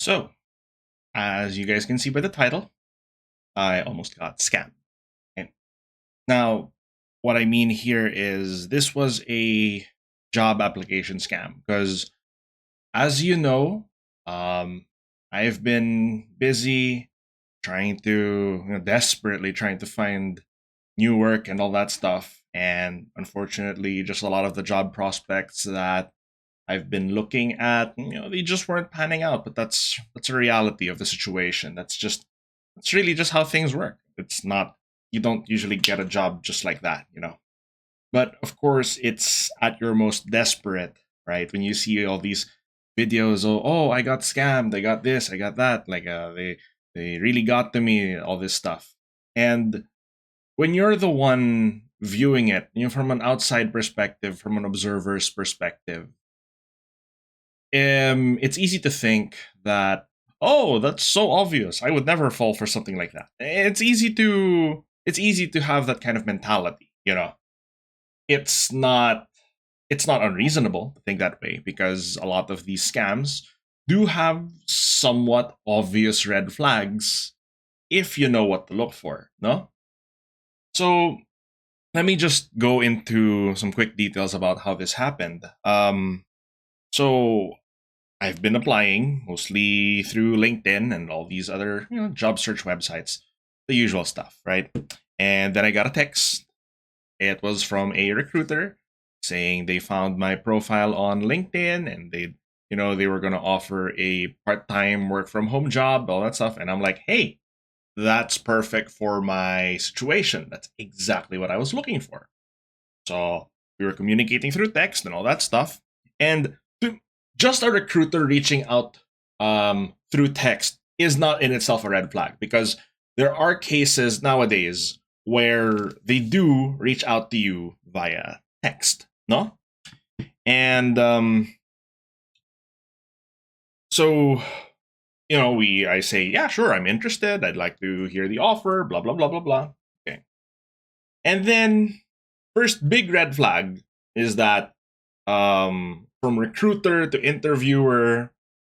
So, as you guys can see by the title, I almost got scammed. Okay. Now, what I mean here is this was a job application scam because, as you know, um, I've been busy trying to, desperately trying to find new work and all that stuff. And unfortunately, just a lot of the job prospects that I've been looking at, they just weren't panning out. But that's a reality of the situation. That's really just how things work. It's not You don't usually get a job just like that. But of course, it's at your most desperate, right? When you see all these videos, oh, I got scammed, I got this, I got that, like they really got to me, all this stuff. And when you're the one viewing it, from an outside perspective, from an observer's perspective, it's easy to think that, oh, that's so obvious, I would never fall for something like that. It's easy to have that kind of mentality. It's not it's not unreasonable to think that way, because a lot of these scams do have somewhat obvious red flags if you know what to look for, no? So let me just go into some quick details about how this happened. So I've been applying mostly through LinkedIn and all these other job search websites, the usual stuff, right? And then I got a text. It was from a recruiter saying they found my profile on LinkedIn, and they were going to offer a part-time work from home job, all that stuff. And I'm like, hey, that's perfect for my situation. That's exactly what I was looking for. So we were communicating through text and all that stuff. And just a recruiter reaching out through text is not in itself a red flag, because there are cases nowadays where they do reach out to you via text, no? And so I say, yeah, sure, I'm interested. I'd like to hear the offer. Blah blah blah blah blah. Okay, and then first big red flag is that from recruiter to interviewer,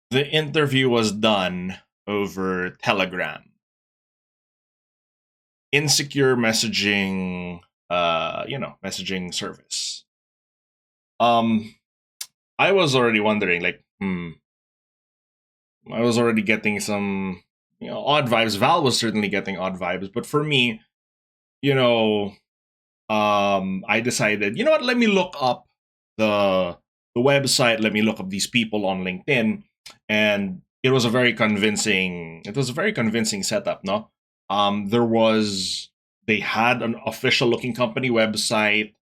the interview was done over Telegram. Insecure messaging, messaging service. I was already wondering, like, I was already getting some, odd vibes. Val was certainly getting odd vibes, but for me, you know, I decided, you know what? Let me look up the website. Let me look up these people on LinkedIn, and it was a very convincing. It was a very convincing setup. No, they had an official looking company website,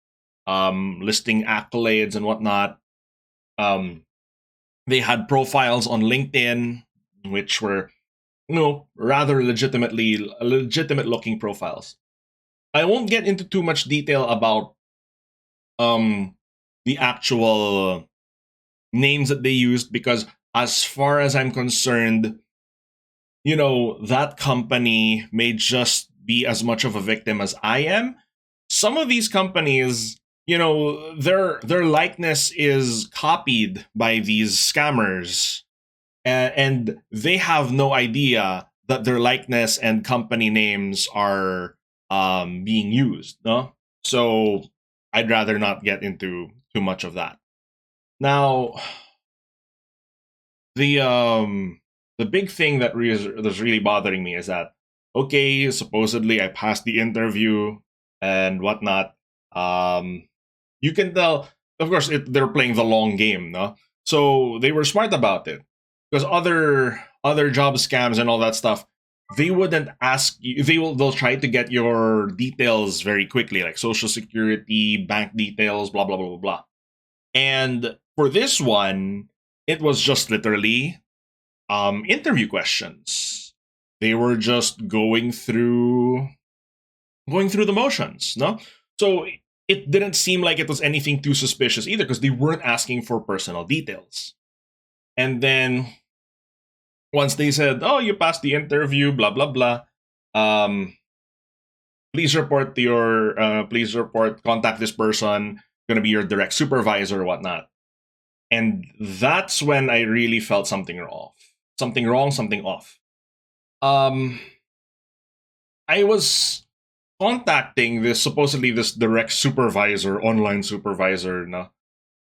listing accolades and whatnot. They had profiles on LinkedIn, which were, rather legitimate looking profiles. I won't get into too much detail about the actual names that they used, because as far as I'm concerned, that company may just be as much of a victim as I am. Some of these companies, their likeness is copied by these scammers, and they have no idea that their likeness and company names are being used, no? So I'd rather not get into too much of that. Now, the big thing that's really bothering me is that, okay, supposedly I passed the interview and whatnot. You can tell, of course, they're playing the long game, no? So they were smart about it, because other job scams and all that stuff, they wouldn't ask you. They'll try to get your details very quickly, like social security, bank details, blah blah blah blah blah. And for this one, it was just literally interview questions. They were just going through the motions, no? So it didn't seem like it was anything too suspicious either, because they weren't asking for personal details. And then once they said, "Oh, you passed the interview," blah blah blah, please report, contact this person, going to be your direct supervisor or whatnot. And that's when I really felt something off. something wrong, something off. Um, I was contacting this supposedly this direct supervisor, online supervisor. No,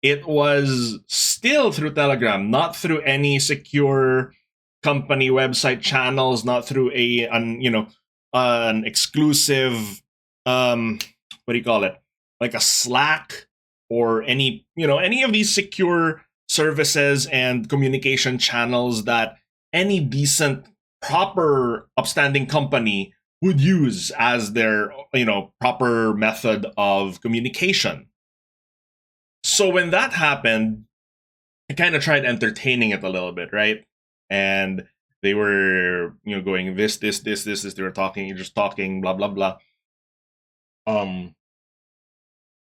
it was still through Telegram, not through any secure company website channels, not through an exclusive what do you call it, like a Slack or any of these secure services and communication channels that any decent, proper, upstanding company would use as their proper method of communication. So when that happened, I kind of tried entertaining it a little bit, right? And they were, going this. They were talking, you're just talking, blah blah blah.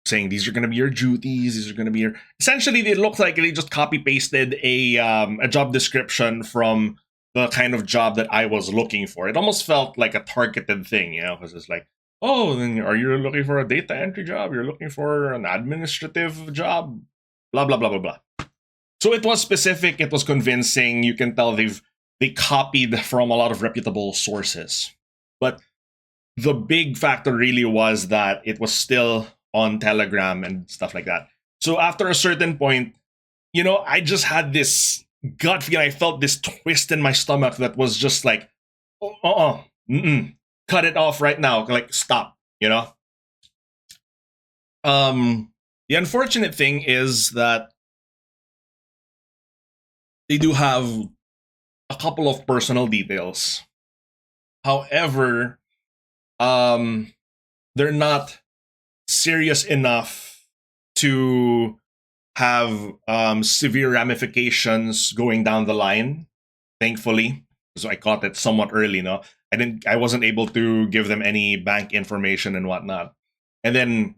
Saying these are going to be your duties. These are going to be your. Essentially, they looked like they just copy pasted a job description from the kind of job that I was looking for. It almost felt like a targeted thing, because it's like, oh, then are you looking for a data entry job? You're looking for an administrative job, blah blah blah blah blah. So it was specific. It was convincing. You can tell they copied from a lot of reputable sources. But the big factor really was that it was still on Telegram and stuff like that. So after a certain point, I just had this gut feeling. I felt this twist in my stomach that was just like, cut it off right now. Like, stop, The unfortunate thing is that they do have a couple of personal details. However, they're not serious enough to have severe ramifications going down the line. Thankfully, so I caught it somewhat early. No, I wasn't able to give them any bank information and whatnot. And then,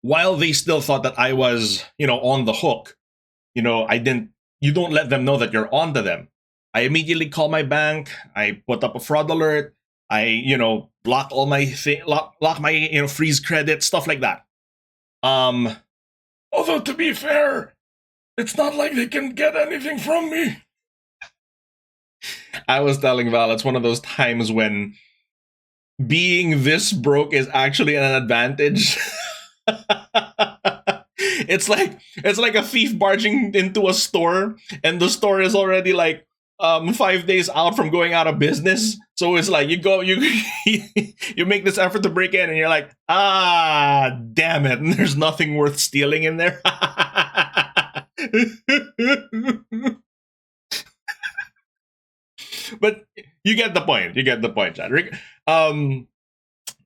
while they still thought that I was, on the hook, I didn't. You don't let them know that you're onto them. I immediately call my bank. I put up a fraud alert. I, block all my lock my, freeze credit, stuff like that. Although to be fair, it's not like they can get anything from me. I was telling Val, it's one of those times when being this broke is actually an advantage. It's like a thief barging into a store, and the store is already like 5 days out from going out of business. So it's like you make this effort to break in, and you're like, damn it, and there's nothing worth stealing in there. But you get the point. You get the point, Chad.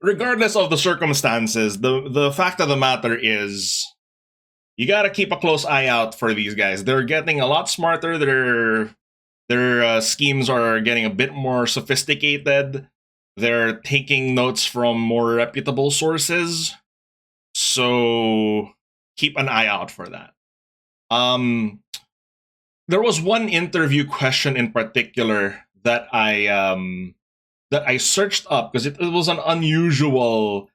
Regardless of the circumstances, the fact of the matter is, you got to keep a close eye out for these guys. They're getting a lot smarter. Their schemes are getting a bit more sophisticated. They're taking notes from more reputable sources. So keep an eye out for that. There was one interview question in particular that I searched up because it was an unusual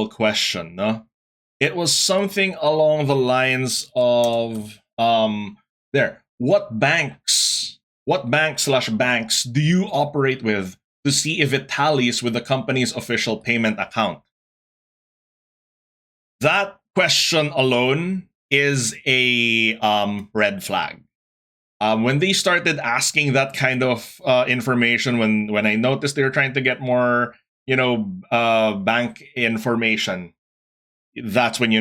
question. No? It was something along the lines of what banks / banks do you operate with to see if it tallies with the company's official payment account? That question alone is a red flag. When they started asking that kind of information, when I noticed they were trying to get more, bank information, that's when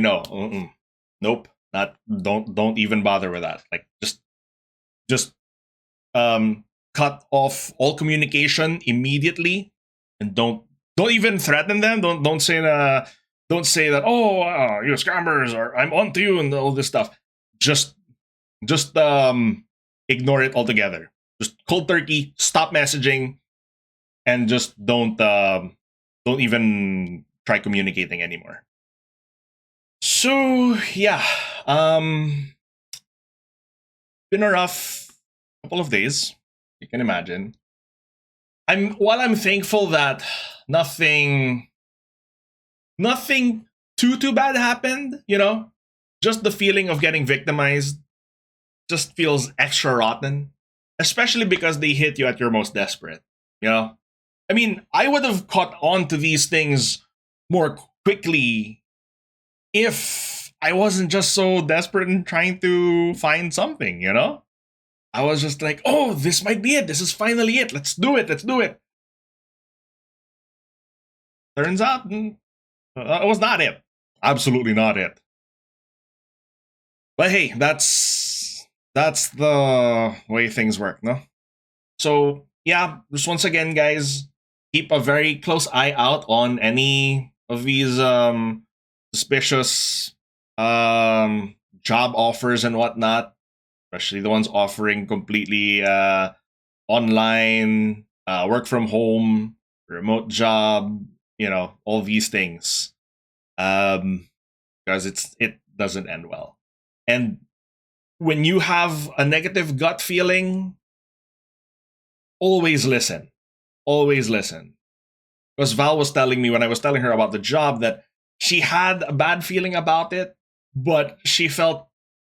nope, don't even bother with that. Like, just cut off all communication immediately, and don't even threaten them. Don't say that. You scammers, or I'm on to you and all this stuff. Just ignore it altogether. Just cold turkey. Stop messaging, and just don't even try communicating anymore. So yeah, been a rough couple of days. You can imagine. While I'm thankful that nothing too bad happened, just the feeling of getting victimized just feels extra rotten. especially because they hit you at your most desperate. You know, I mean, I would have caught on to these things more quickly if I wasn't just so desperate and trying to find something. You know, I was just like, oh, this might be it. This is finally it. Let's do it. Let's do it. Turns out, it was not it. Absolutely not it. But hey, that's the way things work, no? So yeah, just once again, guys, keep a very close eye out on any of these suspicious job offers and whatnot, especially the ones offering completely online, work from home, remote job, all these things. Because it doesn't end well. And when you have a negative gut feeling, always listen. Always listen. Because Val was telling me when I was telling her about the job that she had a bad feeling about it, but she felt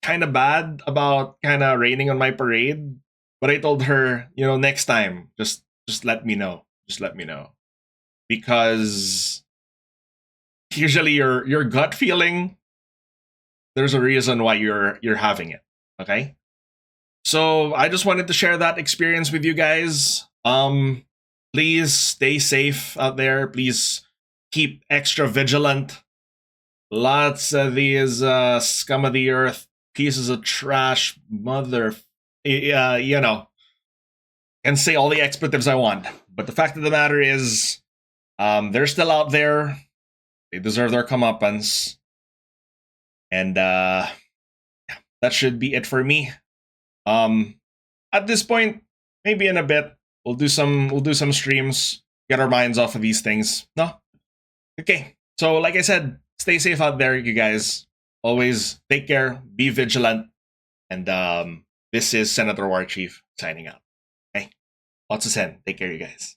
kind of bad about kind of raining on my parade. But I told her, next time, just let me know. Just let me know. Because usually your gut feeling, there's a reason why you're having it. Okay? So I just wanted to share that experience with you guys. Please stay safe out there. Please keep extra vigilant. Lots of these scum of the earth, pieces of trash, can say all the expletives I want. But the fact of the matter is, they're still out there. They deserve their comeuppance. And that should be it for me. At this point, maybe in a bit, we'll do some streams, get our minds off of these things. No? Okay. So like I said, stay safe out there, you guys. Always take care, be vigilant, and this is Senator War Chief signing out. Okay? Lots of sen. Take care, you guys.